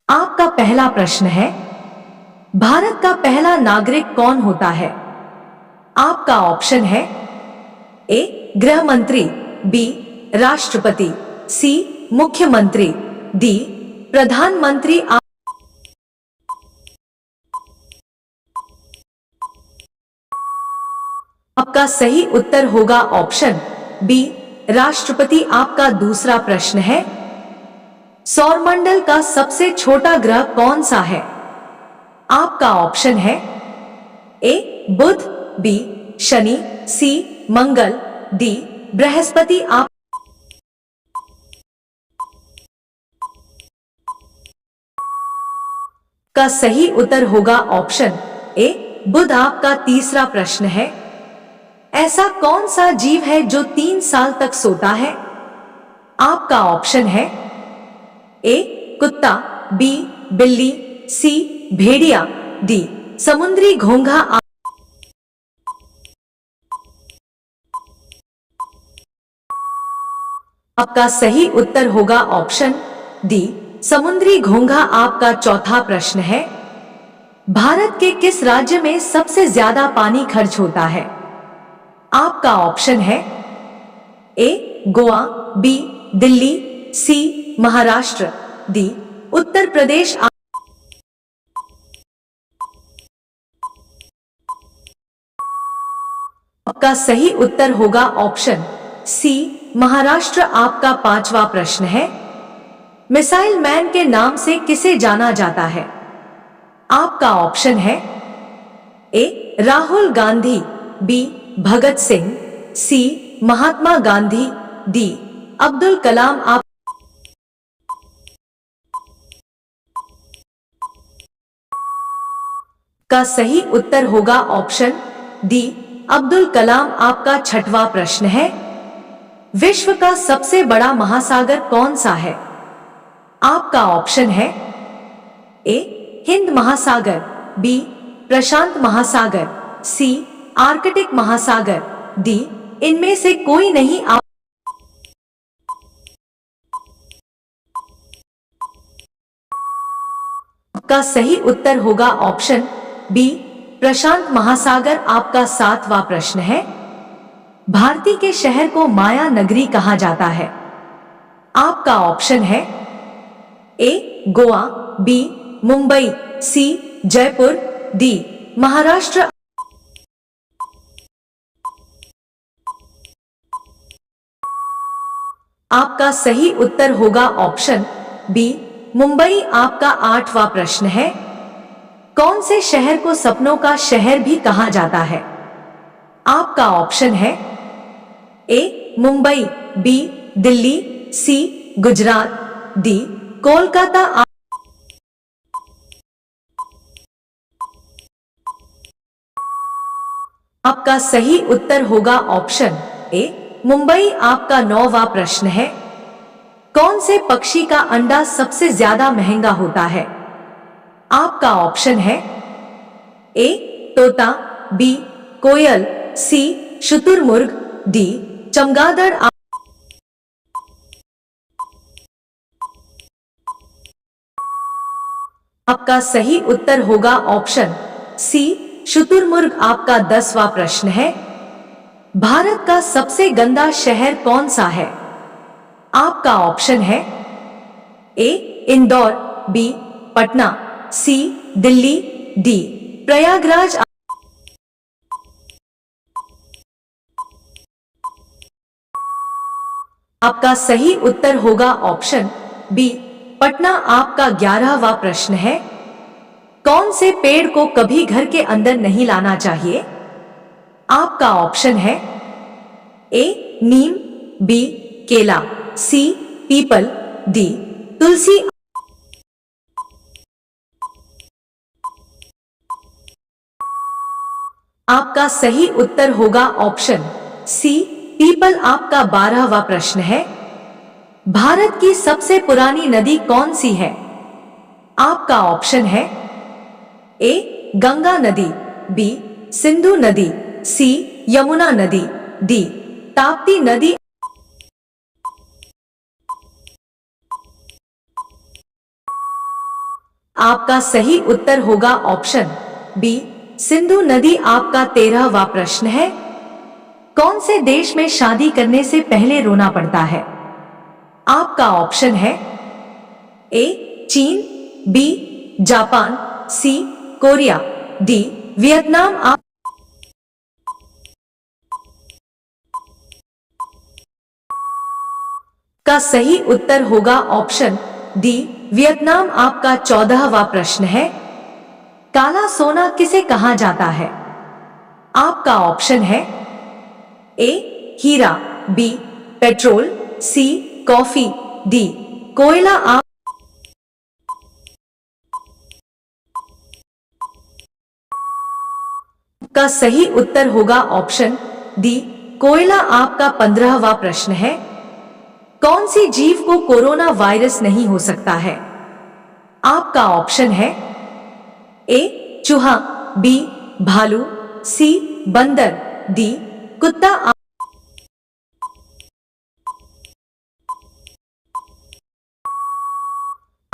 आपका पहला प्रश्न है, भारत का पहला नागरिक कौन होता है? आपका ऑप्शन है ए गृह मंत्री, बी राष्ट्रपति, सी मुख्यमंत्री, डी प्रधानमंत्री। आपका सही उत्तर होगा ऑप्शन बी राष्ट्रपति। आपका दूसरा प्रश्न है, सौरमंडल का सबसे छोटा ग्रह कौन सा है? आपका ऑप्शन है ए बुध, बी शनि, सी मंगल, डी बृहस्पति। आपका सही उत्तर होगा ऑप्शन ए बुध। आपका तीसरा प्रश्न है, ऐसा कौन सा जीव है जो 3 साल तक सोता है? आपका ऑप्शन है ए कुत्ता, बी बिल्ली, सी भेड़िया, डी समुद्री घोंघा। आपका सही उत्तर होगा ऑप्शन डी समुद्री घोंघा। आपका चौथा प्रश्न है, भारत के किस राज्य में सबसे ज्यादा पानी खर्च होता है? आपका ऑप्शन है ए गोवा, बी दिल्ली, सी महाराष्ट्र, डी उत्तर प्रदेश। आपका सही उत्तर होगा ऑप्शन सी महाराष्ट्र। आपका पांचवा प्रश्न है, मिसाइल मैन के नाम से किसे जाना जाता है? आपका ऑप्शन है ए राहुल गांधी, बी भगत सिंह, सी महात्मा गांधी, डी अब्दुल कलाम। आपका सही उत्तर होगा ऑप्शन डी अब्दुल कलाम। आपका छठवां प्रश्न है, विश्व का सबसे बड़ा महासागर कौन सा है? आपका ऑप्शन है ए हिंद महासागर, बी प्रशांत महासागर, सी आर्कटिक महासागर, डी इनमें से कोई नहीं। आपका सही उत्तर होगा ऑप्शन बी प्रशांत महासागर। आपका सातवां प्रश्न है, भारती के शहर को माया नगरी कहा जाता है? आपका ऑप्शन है ए गोवा, बी मुंबई, सी जयपुर, डी महाराष्ट्र। आपका सही उत्तर होगा ऑप्शन बी मुंबई। आपका आठवां प्रश्न है, कौन से शहर को सपनों का शहर भी कहा जाता है? आपका ऑप्शन है ए मुंबई, बी दिल्ली, सी गुजरात, डी कोलकाता। आपका सही उत्तर होगा ऑप्शन ए मुंबई। आपका नौवां प्रश्न है, कौन से पक्षी का अंडा सबसे ज्यादा महंगा होता है? आपका ऑप्शन है ए तोता, बी कोयल, सी शुतुरमुर्ग, डी चमगादड़। आपका सही उत्तर होगा ऑप्शन सी शुतुरमुर्ग। आपका 10वां प्रश्न है, भारत का सबसे गंदा शहर कौन सा है? आपका ऑप्शन है ए इंदौर, बी पटना, सी दिल्ली, डी प्रयागराज। आपका सही उत्तर होगा ऑप्शन बी पटना। आपका 11वां प्रश्न है, कौन से पेड़ को कभी घर के अंदर नहीं लाना चाहिए? आपका ऑप्शन है ए नीम, बी केला, सी पीपल, डी तुलसी। आपका सही उत्तर होगा ऑप्शन सी पीपल। आपका 12वां प्रश्न है, भारत की सबसे पुरानी नदी कौन सी है? आपका ऑप्शन है ए गंगा नदी, बी सिंधु नदी, सी यमुना नदी, डी ताप्ती नदी। आपका सही उत्तर होगा ऑप्शन बी सिंधु नदी। आपका 13वां प्रश्न है, कौन से देश में शादी करने से पहले रोना पड़ता है? आपका ऑप्शन है ए चीन, बी जापान, सी कोरिया, डी वियतनाम। आपका सही उत्तर होगा ऑप्शन डी वियतनाम। आपका 14वां प्रश्न है, काला सोना किसे कहा जाता है? आपका ऑप्शन है ए हीरा, बी पेट्रोल, सी कॉफी, डी कोयला। आपका सही उत्तर होगा ऑप्शन डी कोयला। आपका 15वां प्रश्न है, कौन सी जीव को कोरोना वायरस नहीं हो सकता है? आपका ऑप्शन है ए चूहा, बी भालू, सी बंदर, डी कुत्ता।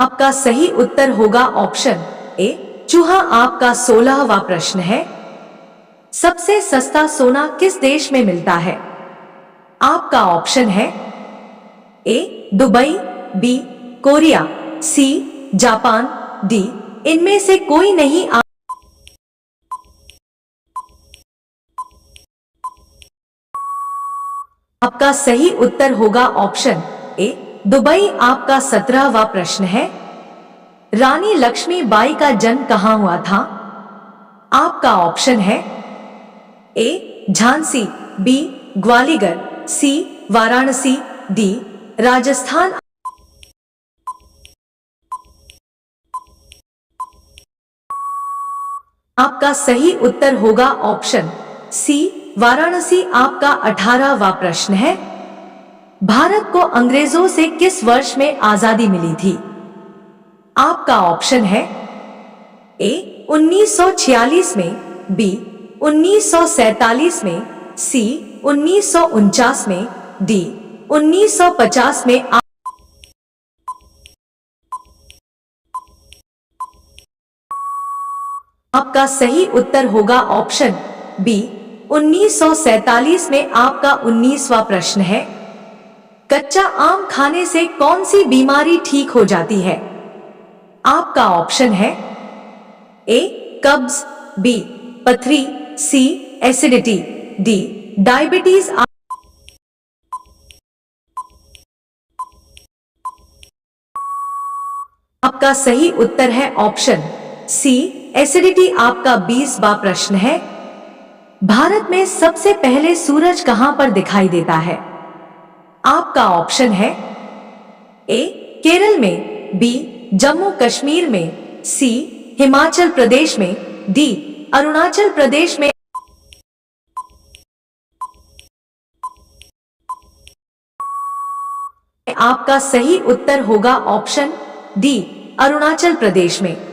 आपका सही उत्तर होगा ऑप्शन ए चूहा। आपका 16वां प्रश्न है, सबसे सस्ता सोना किस देश में मिलता है? आपका ऑप्शन है A Dubai, B Korea, C Japan, D इनमें से कोई नहीं। आपका सही उत्तर होगा ऑप्शन ए दुबई। आपका 17वां प्रश्न है, रानी लक्ष्मीबाई का जन्म कहां हुआ था? आपका ऑप्शन है ए झांसी, बी ग्वालियर, सी वाराणसी, डी राजस्थान। आपका सही उत्तर होगा ऑप्शन सी वाराणसी। आपका 18वां प्रश्न है, भारत को अंग्रेजों से किस वर्ष में आजादी मिली थी? आपका ऑप्शन है ए 1946 में, बी 1947 में, सी 1949 में, डी 1950 में। आपका सही उत्तर होगा ऑप्शन बी 1947 में। आपका 19वां प्रश्न है, कच्चा आम खाने से कौन सी बीमारी ठीक हो जाती है? आपका ऑप्शन है ए कब्ज, बी पथरी, सी एसिडिटी, डी डायबिटीज। आपका सही उत्तर है ऑप्शन सी एसिडिटी। आपका 20वां प्रश्न है, भारत में सबसे पहले सूरज कहां पर दिखाई देता है? आपका ऑप्शन है ए केरल में, बी जम्मू कश्मीर में, सी हिमाचल प्रदेश में, डी अरुणाचल प्रदेश में। आपका सही उत्तर होगा ऑप्शन डी अरुणाचल प्रदेश में।